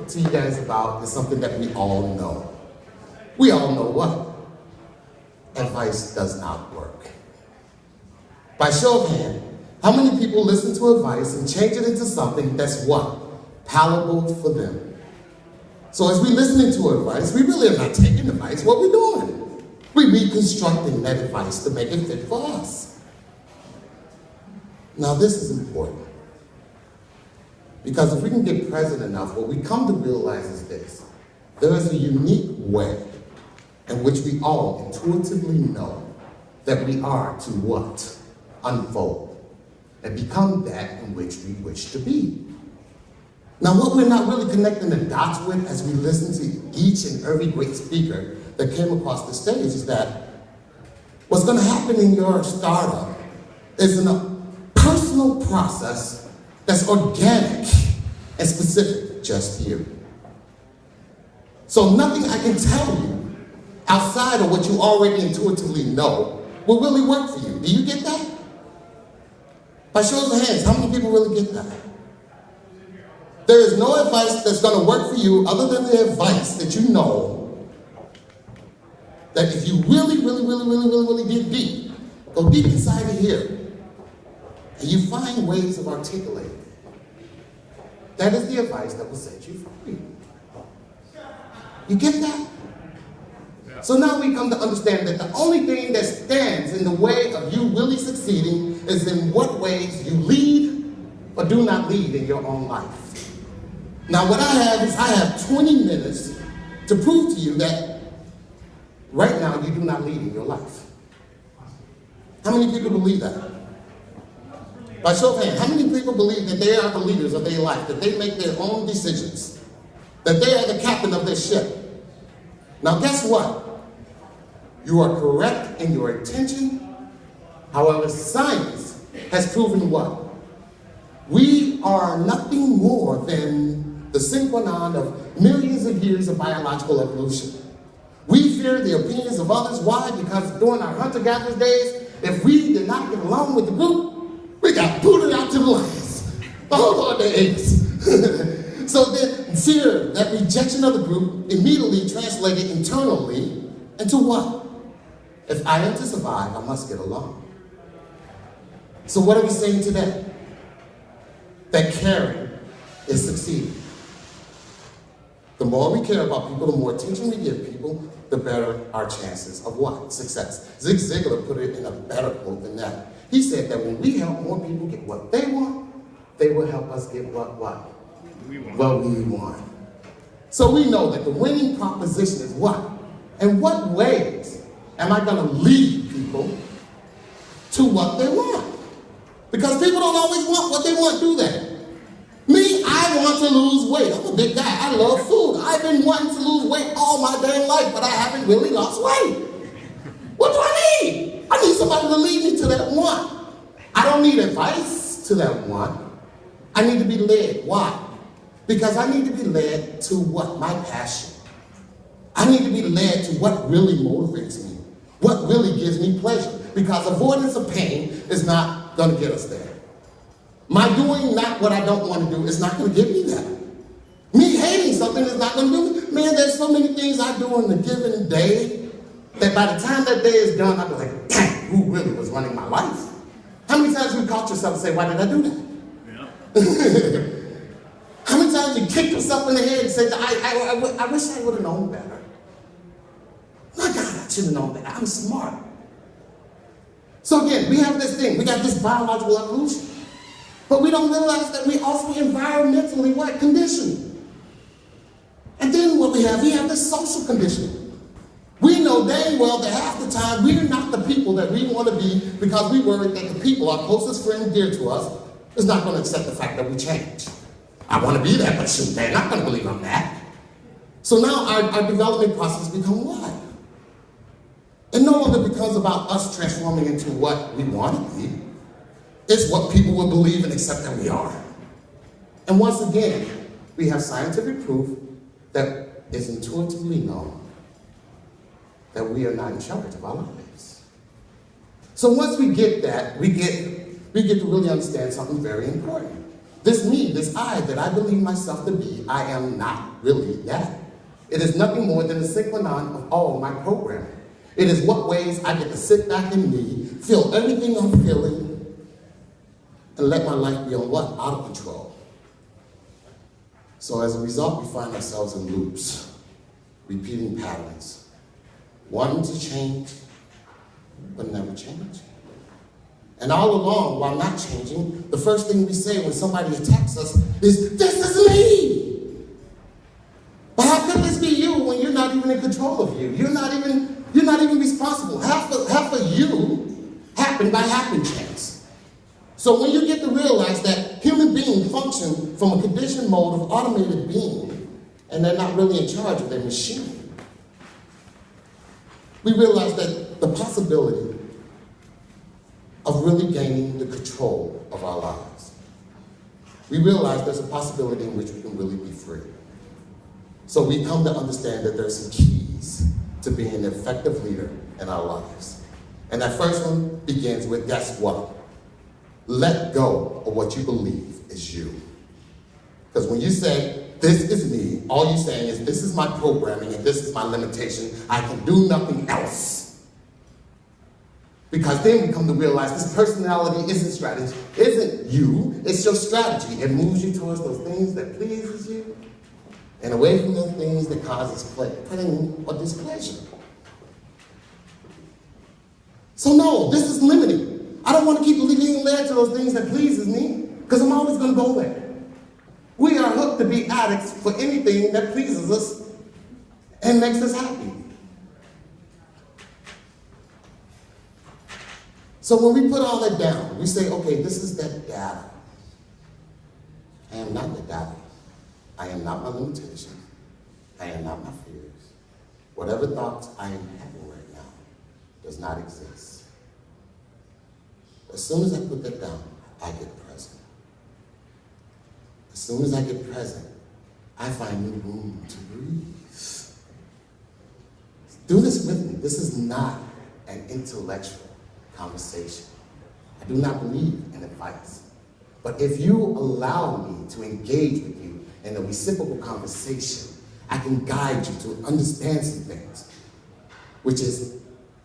to you guys about is something that we all know. We all know what? Advice does not work. By show of hand, how many people listen to advice and change it into something that's what? Palatable for them. So as we're listening to advice, we really are not taking advice. What we're doing? We're reconstructing that advice to make it fit for us. Now this is important. Because if we can get present enough, what we come to realize is this. There is a unique way in which we all intuitively know that we are to what? Unfold and become that in which we wish to be. Now what we're not really connecting the dots with as we listen to each and every great speaker that came across the stage is that what's going to happen in your startup is a personal process that's organic and specific just here. So nothing I can tell you outside of what you already intuitively know will really work for you. Do you get that? By shows of hands, how many people really get that? There is no advice that's going to work for you other than the advice that you know that if you really get deep, go deep inside of here, and you find ways of articulating it. That is the advice that will set you free. You get that? Yeah. So now we come to understand that the only thing that stands in the way of you really succeeding is in what ways you lead or do not lead in your own life. Now what I have 20 minutes to prove to you that right now you do not lead in your life. How many people believe that? By show of hands, how many people believe that they are the leaders of their life, that they make their own decisions, that they are the captain of their ship? Now guess what? You are correct in your intention. However, science has proven what? We are nothing more than the sine qua non of millions of years of biological evolution. We fear the opinions of others. Why? Because during our hunter-gatherer days, if we did not get along with the group, we got booted out to the lions. Oh Lord, they ate us. So then, fear, that rejection of the group, immediately translated internally into what? If I am to survive, I must get along. So what are we saying today? That caring is succeeding. The more we care about people, the more attention we give people, the better our chances of what? Success. Zig Ziglar put it in a better quote than that. He said that when we help more people get what they want, they will help us get what? What we want. So we know that the winning proposition is what? In what ways am I going to lead people to what they want? Because people don't always want what they want, do they? Me, I want to lose weight. I'm a big guy. I love food. I've been wanting to lose weight all my damn life, but I haven't really lost weight. What do I need? I need somebody to lead me to that want. I don't need advice to that want. I need to be led. Why? Because I need to be led to what? My passion. I need to be led to what really motivates me, what really gives me pleasure. Because avoidance of pain is not going to get us there. My doing not what I don't want to do is not going to give me that. Me hating something is not going to do it. Man, there's so many things I do in the given day that by the time that day is done, I'll be like, dang, who really was running my life? How many times have you caught yourself and say, why did I do that? Yeah. How many times you kicked yourself in the head and said, I wish I would have known better. My God, I should have known better. I'm smart. So again, we have this thing. We got this biological evolution. But we don't realize that we also environmentally what? Conditioned. And then what we have this social conditioning. We know dang well that half the time we're not the people that we want to be because we worry that the people, our closest friend dear to us, is not going to accept the fact that we change. I want to be that, but shoot, they're not going to believe I'm that. So now our development process becomes what? It no longer becomes about us transforming into what we want to be. It's what people will believe and accept that we are. And once again, we have scientific proof that is intuitively known that we are not in charge of our lives. So once we get that, we get to really understand something very important. This me, this I that I believe myself to be, I am not really that. It is nothing more than a synchronon of all my programming. It is what ways I get to sit back in me, feel everything I'm feeling, and let my life be on what? Out of control. So as a result, we find ourselves in loops, repeating patterns, wanting to change, but never change. And all along, while not changing, the first thing we say when somebody attacks us is, "This is me!" But how could this be you when you're not even in control of you? You're not even responsible. Half of you happened by happenchance. So when you get to realize that human beings function from a conditioned mode of automated being, and they're not really in charge of their machine, we realize that the possibility of really gaining the control of our lives. We realize there's a possibility in which we can really be free. So we come to understand that there's some keys to being an effective leader in our lives. And that first one begins with, guess what? Let go of what you believe is you. Because when you say, "This is me," all you're saying is, "This is my programming and this is my limitation. I can do nothing else." Because then we come to realize this personality isn't strategy, isn't you, it's your strategy. It moves you towards those things that pleases you and away from those things that causes pain or displeasure. So no, this is limiting. I don't want to keep being led to those things that pleases me, because I'm always going to go there. We are hooked to be addicts for anything that pleases us and makes us happy. So when we put all that down, we say, okay, this is that data. I am not the data. I am not my limitations. I am not my fears. Whatever thoughts I am having right now does not exist. As soon as I put that down, I get present. As soon as I get present, I find new room to breathe. Do this with me. This is not an intellectual conversation. I do not believe in advice. But if you allow me to engage with you in a reciprocal conversation, I can guide you to understand some things, which is,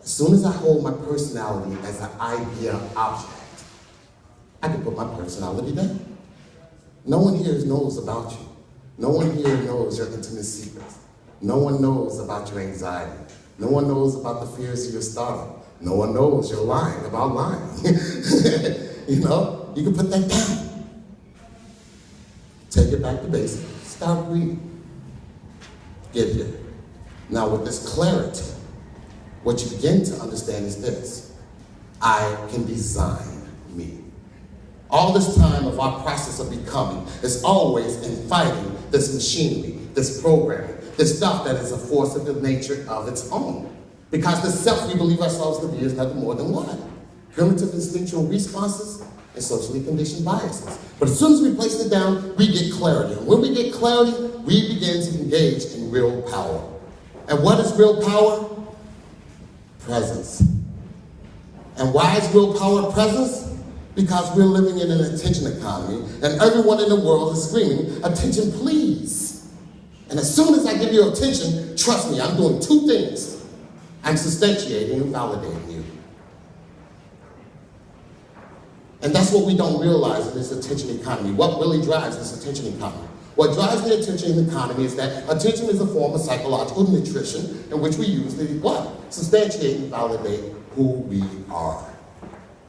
as soon as I hold my personality as an idea object, I can put my personality down. No one here knows about you. No one here knows your intimate secrets. No one knows about your anxiety. No one knows about the fears of your startup. No one knows you're lying about lying. You know, you can put that down. Take it back to basics. Start reading. Get here. Now with this clarity, what you begin to understand is this: I can design me. All this time of our process of becoming is always in fighting this machinery, this programming, this stuff that is a force of the nature of its own. Because the self we believe ourselves to be is nothing more than what? Primitive instinctual responses and socially conditioned biases. But as soon as we place it down, we get clarity. And when we get clarity, we begin to engage in real power. And what is real power? Presence. And why is real power presence? Because we're living in an attention economy, and everyone in the world is screaming, "Attention, please." And as soon as I give you attention, trust me, I'm doing two things. I'm substantiating and validating you. And that's what we don't realize in this attention economy. What really drives this attention economy? What drives the attention economy is that attention is a form of psychological nutrition in which we use to what? Substantiate and validate who we are.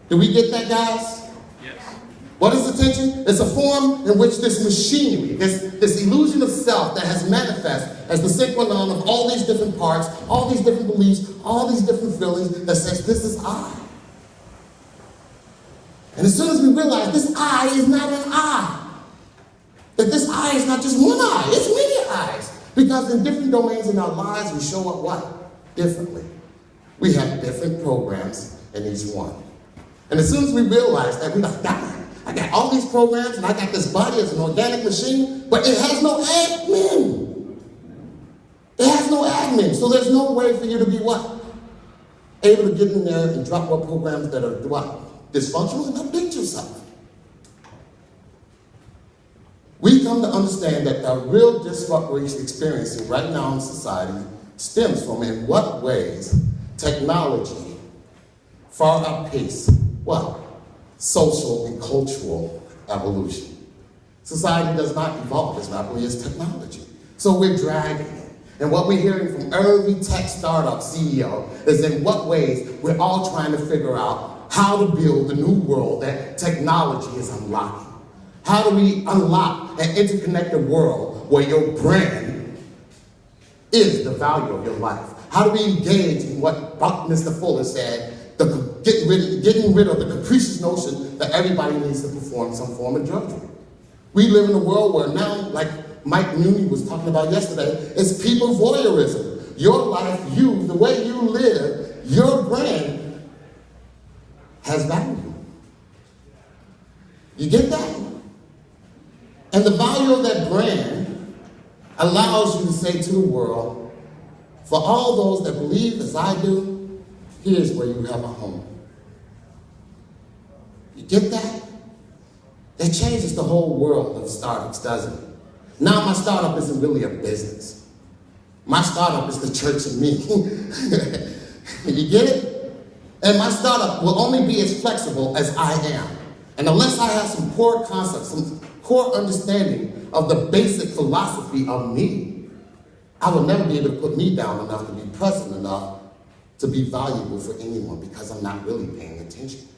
Do we get that, guys? Yes. What is attention? It's a form in which this machinery, this illusion of self that has manifest as the synchronon of all these different parts, all these different beliefs, all these different feelings that says, this is I. And as soon as we realize this I is not an I, that this I is not just one eye, it's many eyes. Because in different domains in our lives, we show up what? Differently. We have different programs in each one. And as soon as we realize that, we're like, damn, I got all these programs and I got this body as an organic machine, but it has no admin. It has no admin. So there's no way for you to be what? Able to get in there and drop what programs that are what? Dysfunctional and update yourself. We come to understand that the real disrupt we're experiencing right now in society stems from in what ways technology far outpaces what? Social and cultural evolution. Society does not evolve as rapidly as technology. So we're dragging it. And what we're hearing from every tech startup CEO is in what ways we're all trying to figure out how to build the new world that technology is unlocking. How do we unlock an interconnected world where your brand is the value of your life? How do we engage in what Mr. Fuller said, getting rid of the capricious notion that everybody needs to perform some form of drudgery? We live in a world where now, like Mike Mooney was talking about yesterday, it's people voyeurism. Your life, you, the way you live, your brand has value. You get that? And the value of that brand allows you to say to the world, for all those that believe as I do, here's where you have a home. You get that? That changes the whole world of startups, doesn't it? Now my startup isn't really a business. My startup is the church of me. You get it? And my startup will only be as flexible as I am. And unless I have some core concepts, some core understanding of the basic philosophy of me, I will never be able to put me down enough to be present enough to be valuable for anyone because I'm not really paying attention.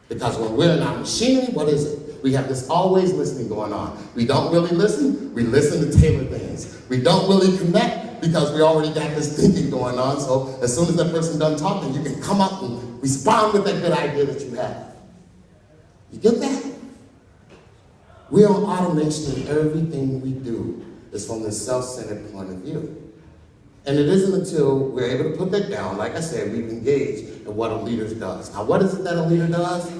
Because when we're in our machinery, what is it? We have this always listening going on. We don't really listen, we listen to tailor things. We don't really connect because we already got this thinking going on, so as soon as that person done talking, you can come up and respond with that good idea that you have. You get that? We're on automation and everything we do is from this self-centered point of view. And it isn't until we're able to put that down, like I said, we've engaged in what a leader does. Now, what is it that a leader does?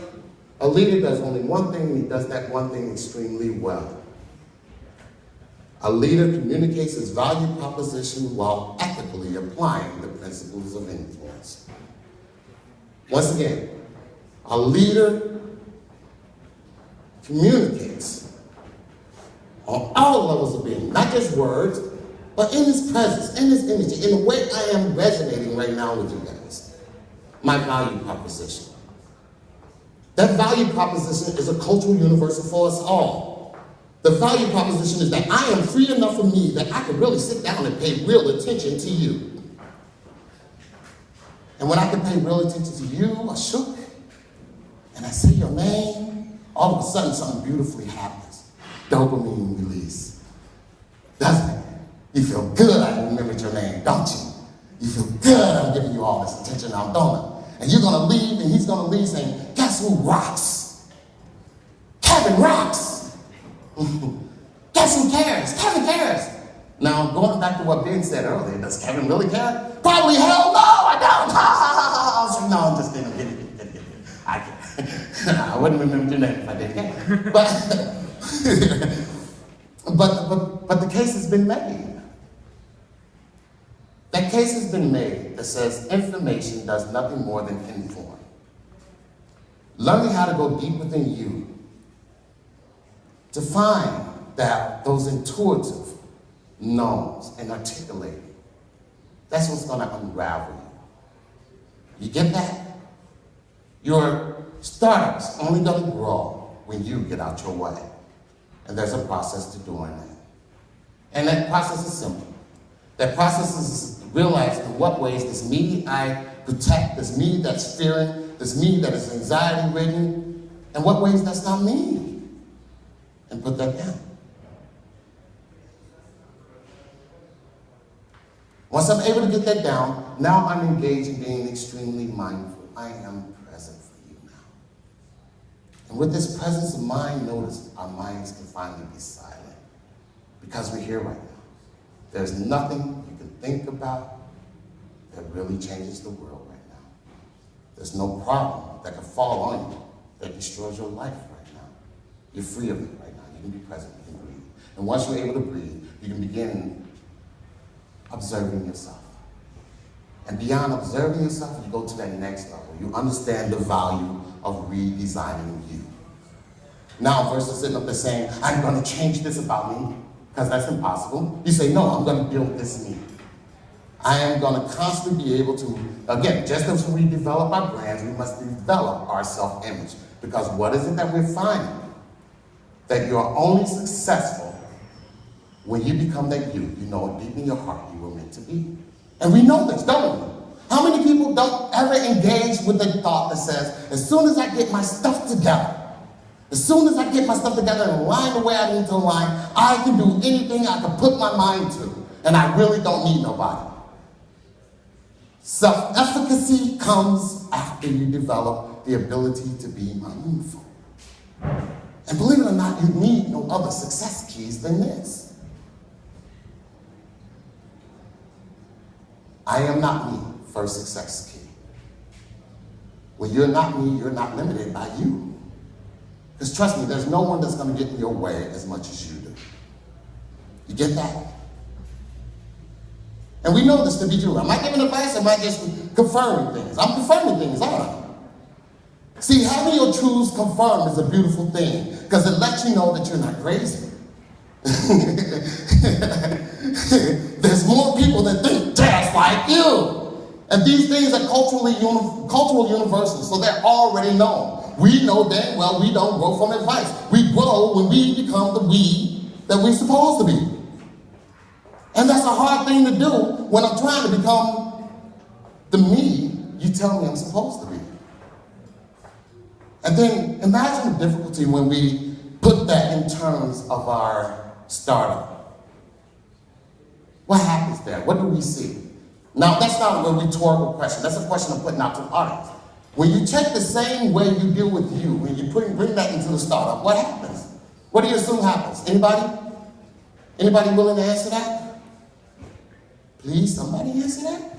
A leader does only one thing, and he does that one thing extremely well. A leader communicates his value proposition while ethically applying the principles of influence. Once again, a leader communicates on all levels of being, not just words, but in his presence, in his energy, in the way I am resonating right now with you guys. My value proposition. That value proposition is a cultural universal for us all. The value proposition is that I am free enough for me that I can really sit down and pay real attention to you. And when I can pay real attention to you, I shook, and I say your name, all of a sudden something beautifully happens. Dopamine release. Doesn't it? You feel good I remembered your name, don't you? You feel good I'm giving you all this attention now, don't I? And you're gonna leave and he's gonna leave saying, guess who rocks? Kevin rocks. Guess who cares? Kevin cares. Now, going back to what Ben said earlier, does Kevin really care? Probably hell no, I don't. No, I'm just kidding, I can't. I wouldn't remember your name if I didn't care. But the case has been made. That case has been made that says information does nothing more than inform. Learning how to go deep within you to find that those intuitive knowns and articulating, that's what's going to unravel you. You get that? Your startup's only going to grow when you get out your way. And there's a process to doing that. And that process is simple. That process is realizing in what ways this me I protect, this me that's fearing, this me that is anxiety-ridden, and what ways that's not me. And put that down. Once I'm able to get that down, now I'm engaged in being extremely mindful. I am present for you now. And with this presence of mind, notice our minds can finally be silent. Because we're here right now. There's nothing you can think about that really changes the world right now. There's no problem that can fall on you that destroys your life right now. You're free of it right now. You can be present, you can breathe. And once you're able to breathe, you can begin observing yourself. And beyond observing yourself, you go to that next level. You understand the value of redesigning you. Now versus sitting up there saying, I'm going to change this about me, because that's impossible. You say, no, I'm going to build this me. I am going to constantly be able to, again, just as we develop our brands, we must develop our self-image. Because what is it that we're finding? That you are only successful when you become that you know deep in your heart you were meant to be. And we know this, don't we? How many people don't ever engage with the thought that says, as soon as I get my stuff together, as soon as I get my stuff together and align the way I need to align, I can do anything I can put my mind to, and I really don't need nobody. Self-efficacy comes after you develop the ability to be mindful. And believe it or not, you need no other success keys than this. I am not me, first success key. When you're not me, you're not limited by you. Because trust me, there's no one that's going to get in your way as much as you do. You get that? And we know this to be true. Am I giving advice or am I just confirming things? I'm confirming things, aren't I? See, having your truths confirmed is a beautiful thing because it lets you know that you're not crazy. There's more people that think just like you. And these things are cultural universal, so they're already known. We know damn well we don't grow from advice. We grow when we become the we that we're supposed to be. And that's a hard thing to do when I'm trying to become the me you tell me I'm supposed to be. And then imagine the difficulty when we put that in terms of our startup. What happens there? What do we see? Now, that's not a rhetorical question. That's a question I'm putting out to the audience. When you take the same way you deal with you, when you bring that into the startup, what happens? What do you assume happens? Anybody? Anybody willing to answer that? Please, somebody answer that?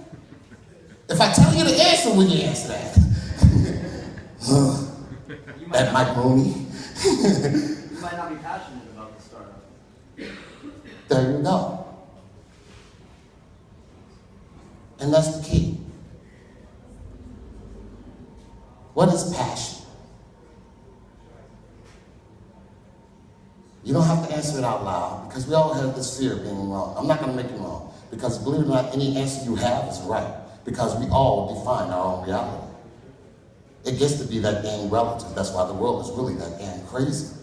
If I tell you the answer, will you answer that? That Mike Mooney. You might not be passionate about the startup. There you go. And that's the key. What is passion? You don't have to answer it out loud because we all have this fear of being wrong. I'm not going to make you wrong because believe it or not, any answer you have is right because we all define our own reality. It gets to be that dang relative. That's why the world is really that damn crazy.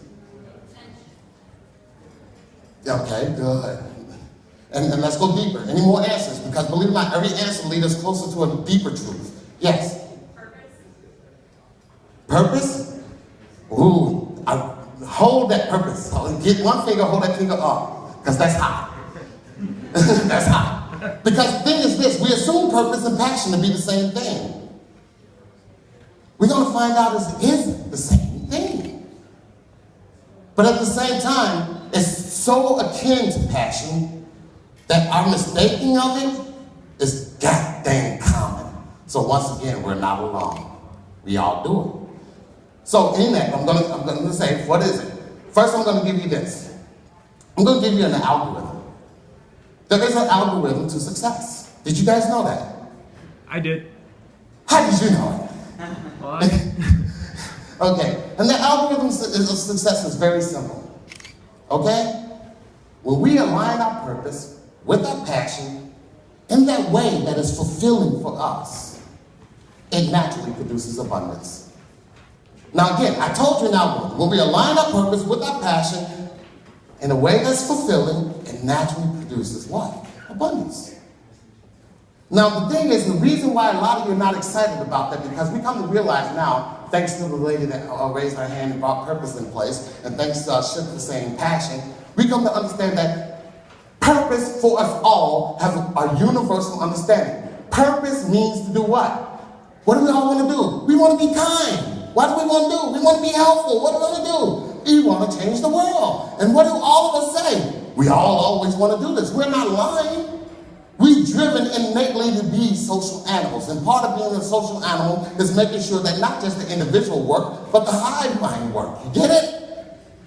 Okay, good. And let's go deeper. Any more answers? Because believe it or not, every answer leads us closer to a deeper truth. Yes? Purpose? Ooh, hold that purpose. Get one finger, hold that finger up. Because that's hot. That's hot. Because the thing is this, we assume purpose and passion to be the same thing. We're going to find out it isn't the same thing. But at the same time, it's so akin to passion that our mistaking of it is goddamn common. So once again, we're not alone. We all do it. So in that, I'm gonna say, what is it? First, I'm gonna give you this. I'm gonna give you an algorithm. There is an algorithm to success. Did you guys know that? I did. How did you know it? What? Okay, and the algorithm of success is very simple. Okay? When we align our purpose with our passion in that way that is fulfilling for us, it naturally produces abundance. Now again, I told you now, when we align our purpose with our passion in a way that's fulfilling, it naturally produces what? Abundance. Now the thing is, the reason why a lot of you are not excited about that, because we come to realize now, thanks to the lady that raised her hand and brought purpose in place, and thanks to our shift for saying passion, we come to understand that purpose for us all has a universal understanding. Purpose means to do what? What do we all want to do? We want to be kind. What do we want to do? We want to be helpful. What do we want to do? We want to change the world. And what do all of us say? We all always want to do this. We're not lying. We're driven innately to be social animals. And part of being a social animal is making sure that not just the individual work, but the hive mind work. You get it?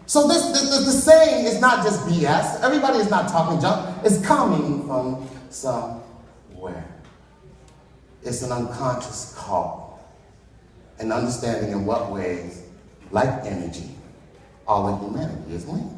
So the saying is not just BS. Everybody is not talking junk. It's coming from somewhere. It's an unconscious call. And understanding in what ways, like energy, all of humanity is linked.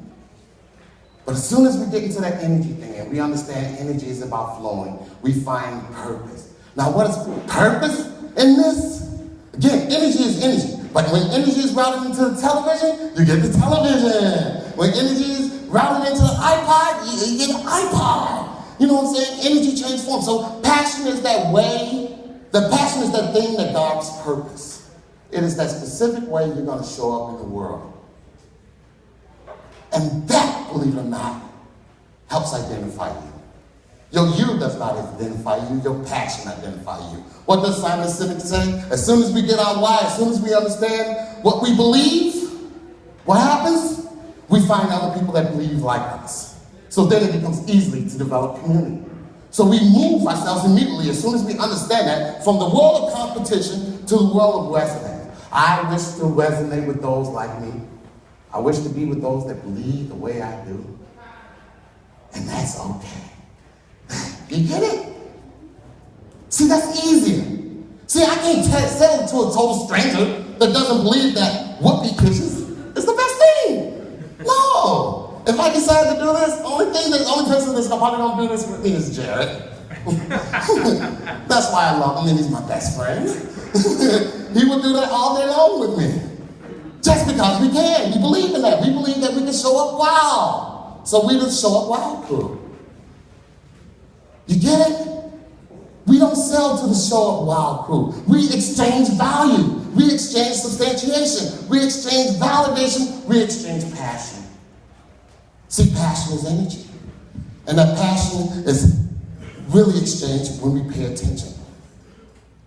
But as soon as we get into that energy thing and we understand energy is about flowing, we find purpose. Now, what is purpose in this? Again, energy is energy. But when energy is routed into the television, you get the television. When energy is routed into the iPod, you get an iPod. You know what I'm saying? Energy transforms. So passion is that way. The passion is that thing that guides purpose. It is that specific way you're going to show up in the world. And that, believe it or not, helps identify you. Your you does not identify you, your passion identifies you. What does Simon Sinek say? As soon as we get our why, as soon as we understand what we believe, what happens? We find other people that believe like us. So then it becomes easy to develop community. So we move ourselves immediately as soon as we understand that from the world of competition to the world of resonance. I wish to resonate with those like me. I wish to be with those that believe the way I do. And that's okay. You get it? See, that's easier. See, I can't sell it to a total stranger that doesn't believe that whoopee cushions is the best thing. No. If I decide to do this, the only person that's probably going to do this with me is Jared. That's why I love him, and he's my best friend. He would do that all day long with me. Just because we can. We believe in that. We believe that we can show up wild. So we just show up wild crew. You get it? We don't sell to the show up wild crew. We exchange value. We exchange substantiation. We exchange validation. We exchange passion. See, passion is energy. And that passion is really exchanged when we pay attention.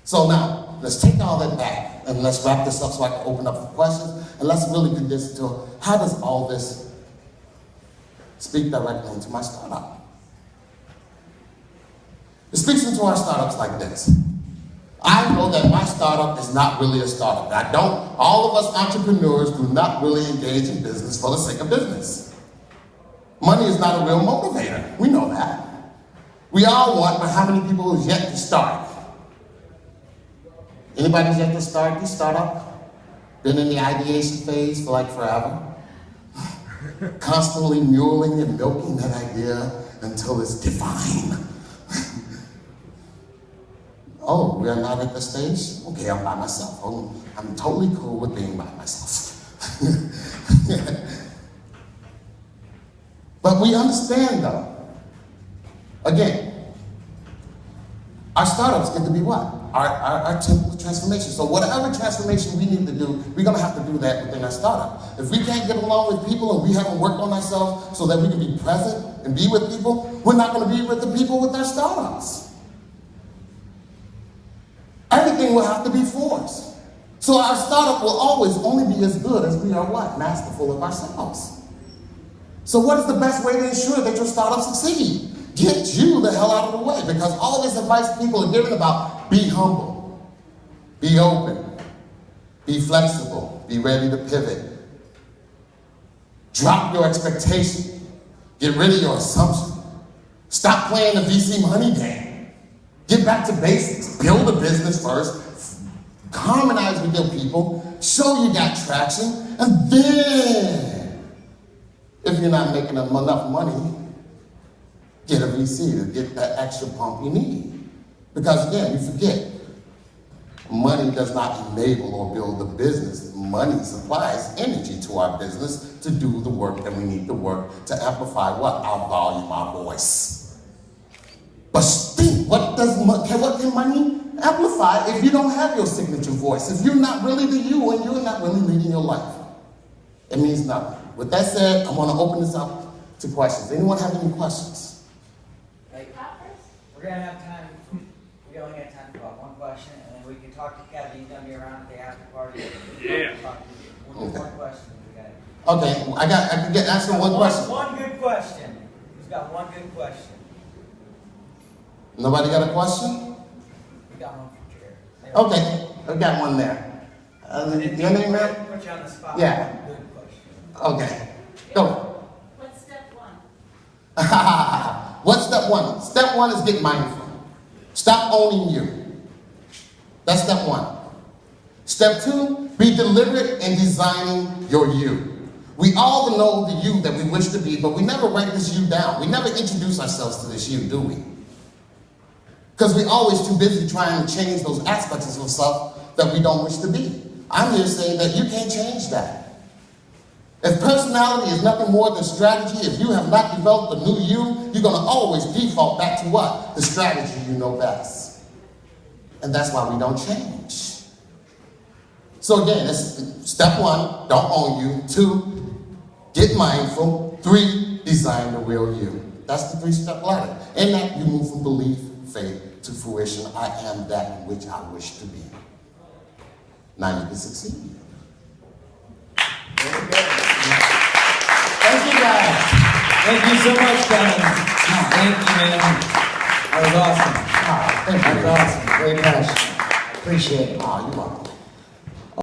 So now, let's take all that back and let's wrap this up so I can open up for questions. And let's really condense it to how does all this speak directly into my startup? It speaks into our startups like this. I know that my startup is not really a startup. All of us entrepreneurs do not really engage in business for the sake of business. Money is not a real motivator. We know that. We all want, but how many people is yet to start? Anybody's yet to start this startup? Been in the ideation phase for like forever? Constantly muling and milking that idea until it's divine. Oh, we are not at the stage? Okay, I'm by myself. I'm totally cool with being by myself. But we understand though, again, our startups get to be what? Our temple of transformation. So whatever transformation we need to do, we're gonna have to do that within our startup. If we can't get along with people and we haven't worked on ourselves so that we can be present and be with people, we're not gonna be with the people with our startups. Everything will have to be forced. So our startup will always only be as good as we are what? Masterful of ourselves. So what is the best way to ensure that your startup succeed? Get you the hell out of the way, because all this advice people are giving about be humble, be open, be flexible, be ready to pivot. Drop your expectation. Get rid of your assumption. Stop playing the VC money game. Get back to basics. Build a business first. Harmonize with your people. Show you got traction. And then, if you're not making enough money, get a VC to get that extra pump you need. Because again, you forget, money does not enable or build the business. Money supplies energy to our business to do the work that we need to work to amplify what? Our volume, our voice. But think, what can money amplify if you don't have your signature voice? If you're not really the you and you're not really leading your life? It means nothing. With that said, I want to open this up to questions. Anyone have any questions? We're going to have time. We only have time for about one question, and then we can talk to Kevin. He's going to be around at the after party. Yeah. One question. We got it. Okay, I can answer one question. One good question. Who's got one good question? Nobody got a question? We got one from Jared. Okay, I've got one there. Your name, man? Put you on the spot. Yeah. One good question. Okay, go. What's step one? What's step one? Step one is get mindful. Stop owning you. That's step one. Step two, be deliberate in designing your you. We all know the you that we wish to be, but we never write this you down. We never introduce ourselves to this you, do we? Because we're always too busy trying to change those aspects of ourselves that we don't wish to be. I'm here saying that you can't change that. If personality is nothing more than strategy, if you have not developed a new you, you're going to always default back to what? The strategy you know best. And that's why we don't change. So again, that's step 1, don't own you. 2, get mindful. 3, design the real you. That's the 3-step ladder. In that, you move from belief, faith, to fruition. I am that in which I wish to be. Now you can succeed. Very good. Thank you, guys. Thank you so much, Kevin. Thank you, man. That was awesome. Thank you. That's awesome. Great passion. Appreciate it. Oh, you're welcome.